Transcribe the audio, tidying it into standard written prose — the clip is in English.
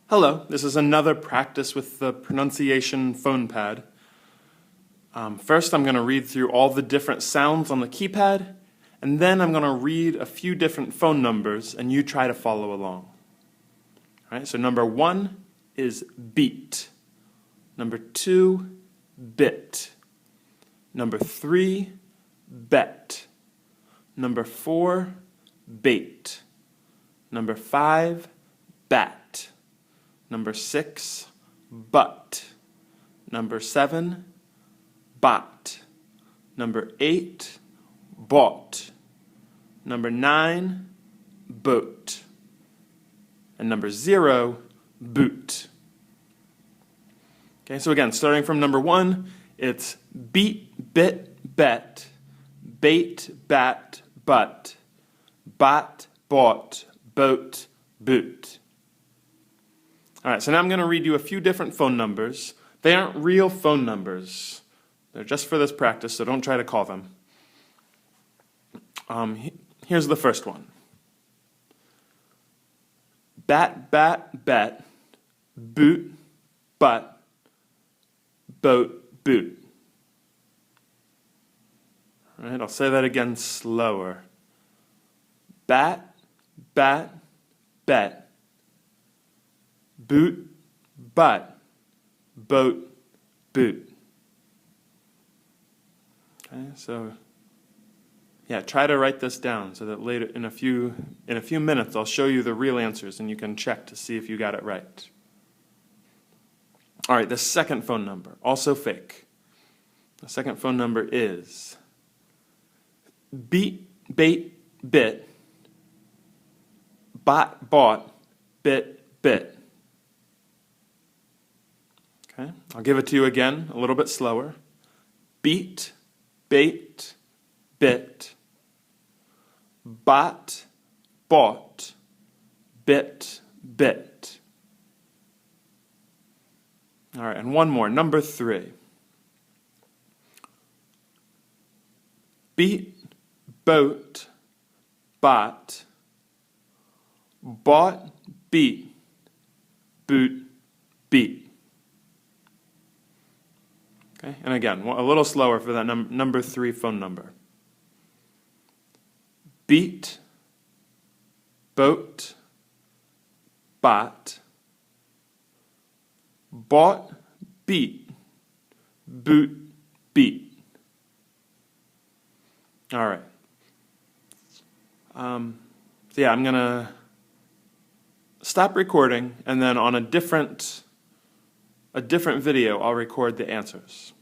Hello, this is another practice with the pronunciation phone pad. First I'm going to read through all the different sounds on the keypad, and then I'm going to read a few different phone numbers and you try to follow along. All right, so number 1 is beat. Number 2, bit. Number 3, bet. Number 4, bait. Number 5, bat. Number 6, but. Number 7, bot. Number 8, bought. Number 9, boat. And number 0, boot. Okay, so again, starting from number 1, it's beat, bit, bet, bait, bat, but, bot, bought, boat, boot. All right, so now I'm going to read you a few different phone numbers. They aren't real phone numbers. They're just for this practice, so don't try to call them. Here's the first one. Bat, bat, bet, boot, butt, boat, boot. All right, I'll say that again slower. Bat, bat, bet, boot, butt, boat, boot. Okay, so yeah, try to write this down so that later in a few minutes I'll show you the real answers and you can check to see if you got it right. All right, the second phone number, also fake. The second phone number is beat, bait, bit, bot, bought, bit, bit. Okay, I'll give it to you again, a little bit slower. Beat, bait, bit, bot, bought, bit, bit. All right, and one more, number 3. Beat, boat, bot, bought, beat, boot, beat. Okay, and again, a little slower for that number 3 phone number. Beat, boat, bot, bought, beat, boot, beat. All right. So yeah, I'm going to stop recording, and then on a different video, I'll record the answers.